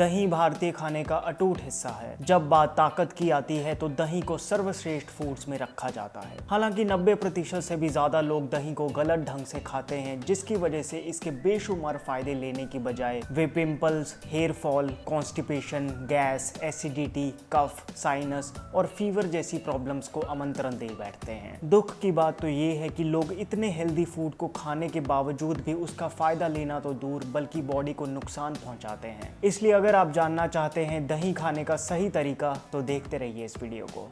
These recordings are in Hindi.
दही भारतीय खाने का अटूट हिस्सा है। जब बात ताकत की आती है तो दही को सर्वश्रेष्ठ फूड्स में रखा जाता है। हालांकि 90% से भी ज्यादा लोग दही को गलत ढंग से खाते हैं, जिसकी वजह से इसके बेशुमार फायदे लेने की बजाय वे pimples, hair fall, constipation, gas, acidity, cough, sinus और फीवर जैसी प्रॉब्लम्स को आमंत्रण दे बैठते हैं। दुख की बात तो ये है कि लोग इतने हेल्दी फूड को खाने के बावजूद भी उसका फायदा लेना तो दूर बल्कि बॉडी को नुकसान पहुंचाते हैं। इसलिए अगर आप जानना चाहते हैं दही खाने का सही तरीका तो देखते रहिए इस वीडियो को।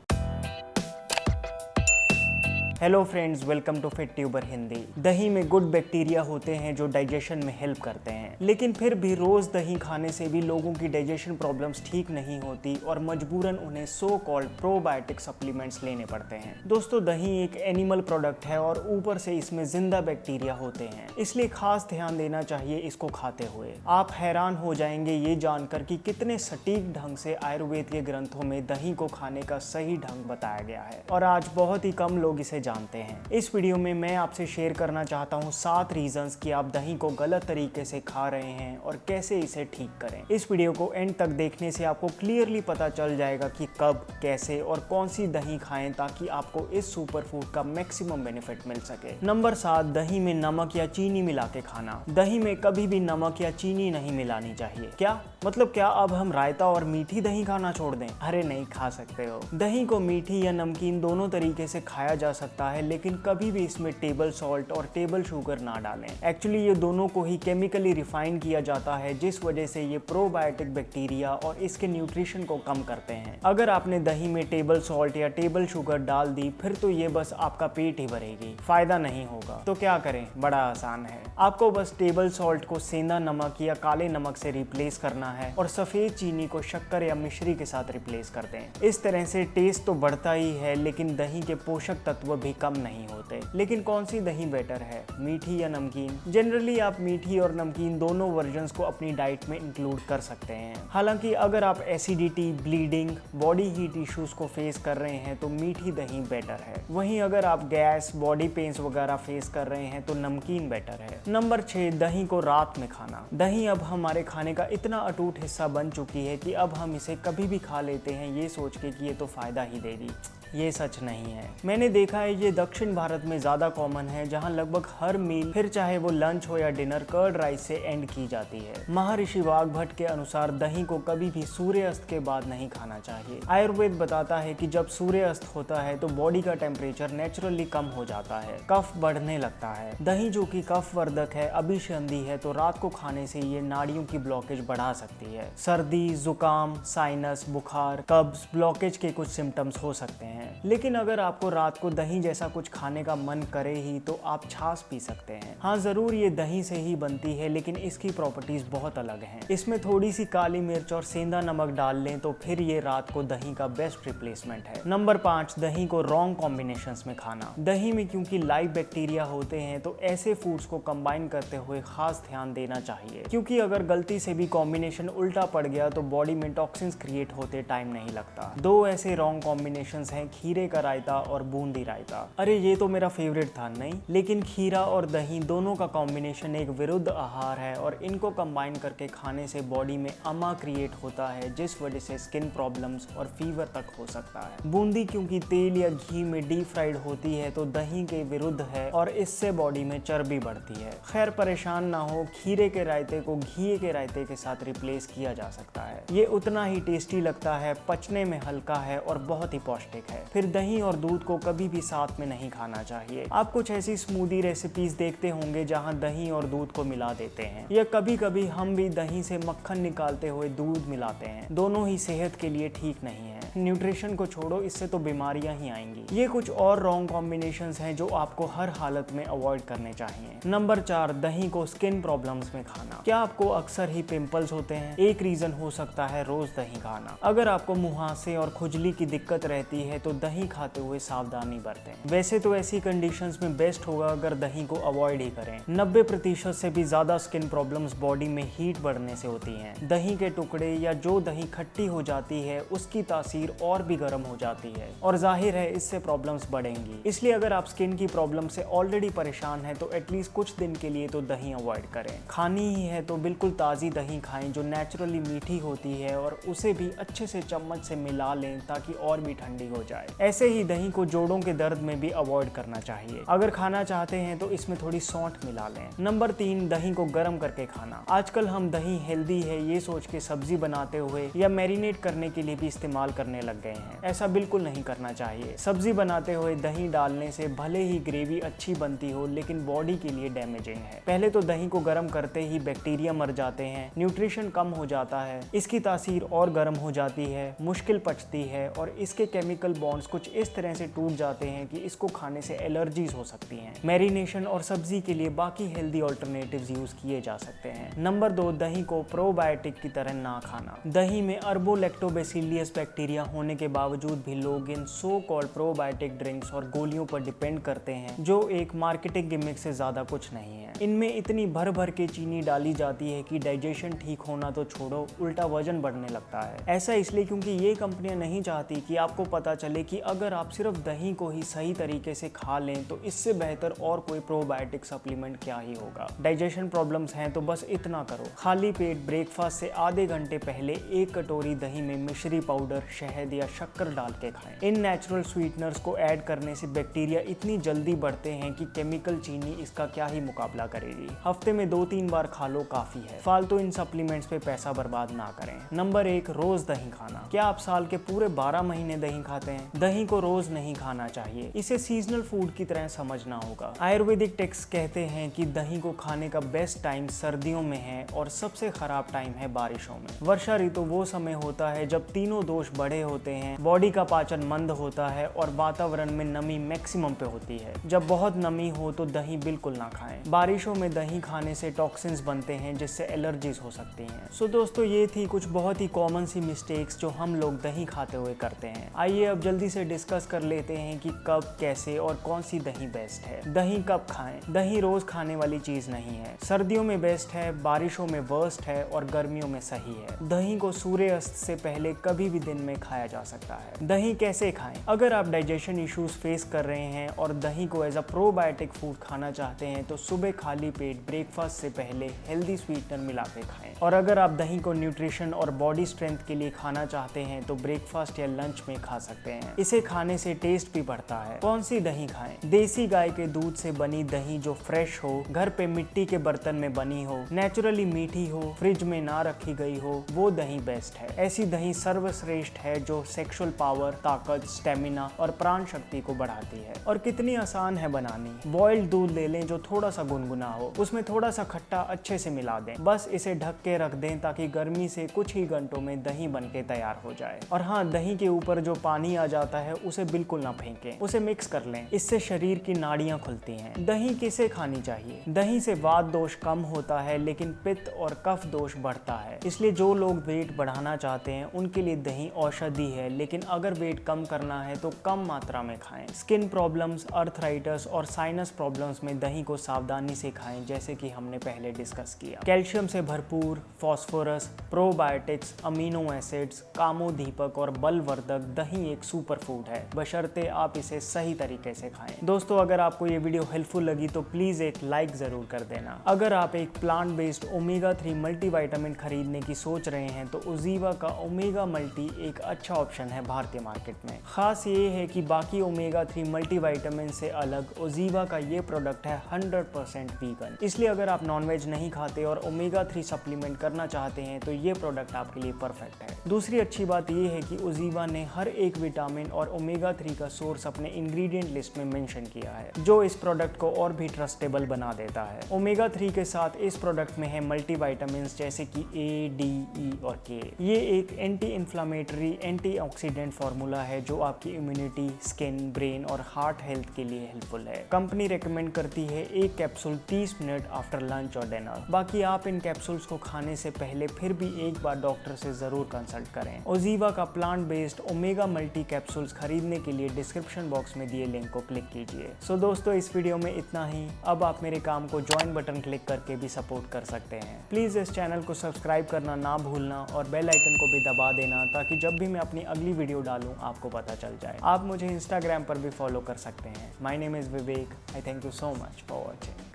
Hello friends, welcome to fit tuber Hindi. दही में गुड बैक्टीरिया होते हैं जो डाइजेशन में हेल्प करते हैं, लेकिन फिर भी रोज दही खाने से भी लोगों की डाइजेशन प्रॉब्लम्स ठीक नहीं होती और मजबूरन उन्हें सो कॉल्ड प्रोबायोटिक सप्लीमेंट्स लेने पड़ते हैं। दोस्तों, दही एक एनिमल प्रोडक्ट है और ऊपर से इसमें जिंदा बैक्टीरिया होते हैं, इसलिए खास ध्यान देना चाहिए इसको खाते हुए। आप हैरान हो जाएंगे ये जानकर कि कितने सटीक ढंग से आयुर्वेद के ग्रंथों में दही को खाने का सही ढंग बताया गया है और आज बहुत ही कम लोग इसे जानते हैं। इस वीडियो में मैं आपसे शेयर करना चाहता हूँ 7 रीजंस कि आप दही को गलत तरीके से खा रहे हैं और कैसे इसे ठीक करें। इस वीडियो को एंड तक देखने से आपको क्लियरली पता चल जाएगा कि कब, कैसे और कौन सी दही खाएं ताकि आपको इस सुपर फूड का मैक्सिमम बेनिफिट मिल सके। नंबर 7, दही में नमक या चीनी मिला के खाना। दही में कभी भी नमक या चीनी नहीं मिलानी चाहिए। क्या मतलब, क्या अब हम रायता और मीठी दही खाना छोड़ दें? अरे नहीं, खा सकते हो। दही को मीठी या नमकीन दोनों तरीके से खाया जा सकता है, लेकिन कभी भी इसमें टेबल सॉल्ट और टेबल शुगर ना डालें। एक्चुअली ये दोनों को ही केमिकली रिफाइन किया जाता है, जिस वजह से ये प्रोबायोटिक बैक्टीरिया और इसके न्यूट्रिशन को कम करते हैं। अगर आपने दही में टेबल सॉल्ट या टेबल शुगर डाल दी फिर तो ये बस आपका पेट ही भरेगी, फायदा नहीं होगा। तो क्या करें? बड़ा आसान है। आपको बस टेबल सॉल्ट को सेंधा नमक या काले नमक से रिप्लेस करना है और सफेद चीनी को शक्कर या मिश्री के साथ रिप्लेस कर दें। इस तरह से टेस्ट तो बढ़ता ही है, लेकिन दही के पोषक तत्व भी कम नहीं होते। लेकिन कौन सी दही बेटर है, मीठी या नमकीन? जनरली आप मीठी और नमकीन दोनों वर्जन्स को अपनी डाइट में इंक्लूड कर सकते हैं। हालांकि अगर आप acidity, bleeding, body heat issues को फेस कर रहे हैं तो मीठी दही बेटर है। वहीं अगर आप गैस, बॉडी पेन्स वगैरह फेस कर रहे हैं तो नमकीन बेटर है। नंबर 6, दही को रात में खाना। दही अब हमारे खाने का इतना अटूट हिस्सा बन चुकी है कि अब हम इसे कभी भी खा लेते हैं ये सोच के कि ये तो फायदा ही देगी। ये सच नहीं है। मैंने देखा है ये दक्षिण भारत में ज्यादा कॉमन है, जहां लगभग हर मील, फिर चाहे वो लंच हो या डिनर, कर्ड राइस से एंड की जाती है। महर्षि वाघभट्ट के अनुसार दही को कभी भी सूर्यास्त के बाद नहीं खाना चाहिए। आयुर्वेद बताता है कि जब सूर्यास्त होता है तो बॉडी का टेम्परेचर नेचुरली कम हो जाता है, कफ बढ़ने लगता है। दही जो कि कफ वर्धक है, अभिसंधि है, तो रात को खाने से ये नाड़ियों की ब्लॉकेज बढ़ा सकती है। सर्दी, जुकाम, साइनस, बुखार, कब्ज, ब्लॉकेज के कुछ सिम्टम्स हो सकते हैं। लेकिन अगर आपको रात को दही जैसा कुछ खाने का मन करे ही तो आप छाछ पी सकते हैं। हाँ, जरूर ये दही से ही बनती है, लेकिन इसकी प्रॉपर्टीज बहुत अलग हैं। इसमें थोड़ी सी काली मिर्च और सेंधा नमक डाल लें तो फिर ये रात को दही का बेस्ट रिप्लेसमेंट है। नंबर 5, दही को रॉन्ग कॉम्बिनेशंस में खाना। दही में क्योंकि लाइव बैक्टीरिया होते हैं तो ऐसे फूड्स को कंबाइन करते हुए खास ध्यान देना चाहिए, क्योंकि अगर गलती से भी कॉम्बिनेशन उल्टा पड़ गया तो बॉडी में टॉक्सिन्स क्रिएट होते टाइम नहीं लगता। 2 ऐसे रॉन्ग कॉम्बिनेशंस हैं, खीरे का रायता और बूंदी रायता। अरे ये तो मेरा फेवरेट था। नहीं, लेकिन खीरा और दही दोनों का कॉम्बिनेशन एक विरुद्ध आहार है और इनको कंबाइन करके खाने से बॉडी में अमा क्रिएट होता है, जिस वजह से स्किन प्रॉब्लम्स और फीवर तक हो सकता है। बूंदी क्योंकि तेल या घी में डीप फ्राइड होती है तो दही के विरुद्ध है और इससे बॉडी में चर्बी बढ़ती है। खैर, परेशान ना हो, खीरे के रायते को घी के रायते के साथ रिप्लेस किया जा सकता है। ये उतना ही टेस्टी लगता है, पचने में हल्का है और बहुत ही पौष्टिक है। फिर दही और दूध को कभी भी साथ में नहीं खाना चाहिए। आप कुछ ऐसी स्मूदी रेसिपीज देखते होंगे जहां दही और दूध को मिला देते हैं, या कभी कभी हम भी दही से मक्खन निकालते हुए दूध मिलाते हैं। दोनों ही सेहत के लिए ठीक नहीं है। न्यूट्रिशन को छोड़ो, इससे तो बीमारियां ही आएंगी। ये कुछ और रॉन्ग कॉम्बिनेशंस हैं जो आपको हर हालत में अवॉइड करने चाहिए। नंबर 4, दही को स्किन प्रॉब्लम्स में खाना। क्या आपको अक्सर ही पिंपल्स होते हैं? एक रीजन हो सकता है रोज दही खाना। अगर आपको मुहासे और खुजली की दिक्कत रहती है तो दही खाते हुए सावधानी बरतें। चाहते हैं। वैसे तो ऐसी कंडीशंस में बेस्ट होगा अगर दही को अवॉइड ही करें। 90% से भी ज्यादा स्किन प्रॉब्लम्स बॉडी में हीट बढ़ने से होती हैं। दही के टुकड़े या जो दही खट्टी हो जाती है उसकी तासीर और भी गर्म हो जाती है और जाहिर है इससे प्रॉब्लम्स बढ़ेंगी। इसलिए अगर आप स्किन की प्रॉब्लम से ऑलरेडी परेशान हैं तो एटलीस्ट कुछ दिन के लिए तो दही अवॉइड करें। खानी ही है तो बिल्कुल ताज़ी दही खाएं जो नेचुरली मीठी होती है और उसे भी अच्छे से चम्मच से मिला लें ताकि और भी ठंडी हो जाए। ऐसे ही दही को जोड़ों के दर्द में भी अवॉइड करना चाहिए। अगर खाना चाहते हैं तो इसमें थोड़ी सौंठ मिला लें। नंबर 3, दही को गर्म करके खाना। आजकल हम दही हेल्दी है ये सोच के सब्जी बनाते हुए या मैरिनेट करने के लिए भी इस्तेमाल करने लग गए हैं। ऐसा बिल्कुल नहीं करना चाहिए। सब्जी बनाते हुए दही डालने से भले ही ग्रेवी अच्छी बनती हो लेकिन बॉडी के लिए डैमेजिंग है। पहले तो दही को गर्म करते ही बैक्टीरिया मर जाते हैं, न्यूट्रिशन कम हो जाता है, इसकी तासीर और गर्म हो जाती है, मुश्किल पचती है और इसके केमिकल बॉन्ड्स कुछ इस तरह से टूट जाते हैं कि इसको खाने से एलर्जीज हो सकती हैं। मैरिनेशन और सब्जी के लिए बाकी हेल्दी ऑल्टरनेटिव्स यूज किए जा सकते हैं। नंबर 2, दही को प्रोबायोटिक की तरह ना खाना। दही में अरबोलैक्टोबैसिलियस बैक्टीरिया होने के बावजूद भी लोग इन सो कॉल्ड प्रोबायोटिक ड्रिंक्स और गोलियों पर डिपेंड करते हैं जो एक मार्केटिंग गिमिक से ज्यादा कुछ नहीं है। इनमें इतनी भर भर के चीनी डाली जाती है कि डाइजेशन ठीक होना तो छोड़ो उल्टा वजन बढ़ने लगता है। ऐसा इसलिए क्योंकि ये कंपनियां नहीं चाहती कि आपको पता चले कि अगर आप सिर्फ दही को ही सही तरीके से खा लें तो इससे बेहतर और कोई प्रोबायोटिक सप्लीमेंट क्या ही होगा। डाइजेशन प्रॉब्लम्स हैं तो बस इतना करो, खाली पेट ब्रेकफास्ट से आधे घंटे पहले 1 कटोरी दही में मिश्री पाउडर, शहद या शक्कर डाल के खाएं। इन नेचुरल स्वीटनर्स को ऐड करने से बैक्टीरिया इतनी जल्दी बढ़ते हैं कि केमिकल चीनी इसका क्या ही मुकाबला करेगी। हफ्ते में 2-3 बार खा लो काफी है। फालतू इन सप्लीमेंट्स पे पैसा बर्बाद ना करें। नंबर 1, रोज दही खाना। क्या आप साल के पूरे 12 महीने दही खाते हैं? दही को रोज नहीं खाना चाहिए, इसे सीजनल फूड की तरह समझना होगा। आयुर्वेदिक टेक्स्ट कहते हैं कि दही को खाने का बेस्ट टाइम सर्दियों में है और सबसे खराब टाइम है बारिशों में। वर्षा ऋतु वो समय होता है जब तीनों दोष बढ़े होते हैं, बॉडी का पाचन मंद होता है और वातावरण में नमी मैक्सिमम पे होती है। जब बहुत नमी हो तो दही बिल्कुल ना खाएं। बारिशों में दही खाने से टॉक्सिन्स बनते हैं जिससे एलर्जीज हो सकती हैं। सो दोस्तों, ये थी कुछ बहुत ही कॉमन सी मिस्टेक्स जो हम लोग दही खाते हुए करते हैं। आइए अब जल्दी से डिस्कस कर लेते हैं कि कब, कैसे और कौन सी दही बेस्ट है। दही कब खाएं? दही रोज खाने वाली चीज नहीं है। सर्दियों में बेस्ट है, बारिशों में वर्स्ट है और गर्मियों में सही है। दही को सूर्यास्त से पहले कभी भी दिन में खाया जा सकता है। दही कैसे खाएं? अगर आप डाइजेशन इश्यूज फेस कर रहे हैं और दही को एज अ प्रोबायोटिक फूड खाना चाहते हैं तो सुबह खाली पेट ब्रेकफास्ट से पहले हेल्दी स्वीटनर मिला के खाएं। और अगर आप दही को न्यूट्रिशन और बॉडी स्ट्रेंथ के लिए खाना चाहते हैं तो ब्रेकफास्ट या लंच में खा सकते हैं। इसे खाने से टेस्ट भी बढ़ता है। कौन सी दही खाएं? देसी गाय के दूध से बनी दही जो फ्रेश हो, घर पे मिट्टी के बर्तन में बनी हो, नेचुरली मीठी हो, फ्रिज में ना रखी गई हो, वो दही बेस्ट है। ऐसी दही सर्वश्रेष्ठ है जो सेक्सुअल पावर, ताकत, स्टेमिना और प्राण शक्ति को बढ़ाती है। और कितनी आसान है बनानी। बॉइल्ड दूध ले लें जो थोड़ा सा गुनगुना हो, उसमें थोड़ा सा खट्टा अच्छे से मिला दें, बस इसे ढक के रख दें ताकि गर्मी से कुछ ही घंटों में दही बनके तैयार हो जाए। और हाँ, दही के ऊपर जो पानी आ जाता है उसे बिल्कुल ना फेंकें, उसे मिक्स कर लें, इससे शरीर की नाड़ियां खुलती हैं। दही किसे खानी चाहिए? दही से वात दोष कम होता है लेकिन पित्त और कफ दोष बढ़ता है, इसलिए जो लोग वेट बढ़ाना चाहते हैं उनके लिए दही औषधि है, लेकिन अगर वेट कम करना है तो कम मात्रा में खाएं। स्किन प्रॉब्लम्स, अर्थराइटिस और साइनस प्रॉब्लम्स में दही को सावधानी से खाएं जैसे कि हमने पहले डिस्कस किया। कैल्शियम से भरपूर, फास्फोरस, प्रोबायोटिक्स, अमीनो एसिड्स, कामोदीपक और बलवर्धक दही एक सुपर फूड है, बशर्ते आप इसे सही तरीके से खाएं। दोस्तों, अगर आपको ये वीडियो हेल्पफुल लगी तो प्लीज एक लाइक जरूर कर देना। अगर आप एक प्लांट बेस्ड ओमेगा 3 मल्टीविटामिन खरीदने की सोच रहे हैं तो उजीवा का ओमेगा मल्टी एक अच्छा ऑप्शन है भारतीय मार्केट में। खास ये है कि बाकी ओमेगा 3 मल्टीविटामिन से अलग उजीवा का ये प्रोडक्ट है 100% वीगन, इसलिए अगर आप नॉनवेज नहीं खाते और ओमेगा 3 सप्लीमेंट करना चाहते हैं तो ये प्रोडक्ट आपके लिए परफेक्ट है। दूसरी अच्छी बात ये है कि उजीवा ने हर एक विटामिन और ओमेगा 3 का सोर्स अपने इंग्रेडिएंट लिस्ट में मेंशन किया है, जो इस प्रोडक्ट को और भी ट्रस्टेबल बना देता है। ओमेगा 3 के साथ इस प्रोडक्ट में है मल्टीविटामिन जैसे कि ए, डी, ई और के। ये एक एंटी इन्फ्लामेटरी, एंटीऑक्सीडेंट फार्मूला है जो आपकी इम्यूनिटी, स्किन, ब्रेन और हार्ट हेल्थ के लिए हेल्पफुल है। कंपनी रेकमेंड करती है एक कैप्सूल 30 मिनट आफ्टर लंच और डिनर। बाकी आप इन कैप्सूल्स को खाने खाने से पहले फिर भी एक बार डॉक्टर से ज़रूर कंसल्ट करें। ओजीवा का plant based omega multi capsules खरीदने के लिए डिस्क्रिप्शन बॉक्स में दिए लिंक को क्लिक कीजिए। सो दोस्तों, इस वीडियो में इतना ही। अब आप मेरे काम को ज्वाइन बटन क्लिक करके भी सपोर्ट कर सकते हैं। प्लीज़ इस चैनल को सब्सक्राइब करना ना भूलना और बेल आइकन को भी दबा देना, ताकि जब भी मैं अपनी अगली वीडियो डालूं आपको पता चल जाए। आप मुझे इंस्टाग्राम पर भी फॉलो कर सकते हैं। My name is Vivek. I thank you so much for watching.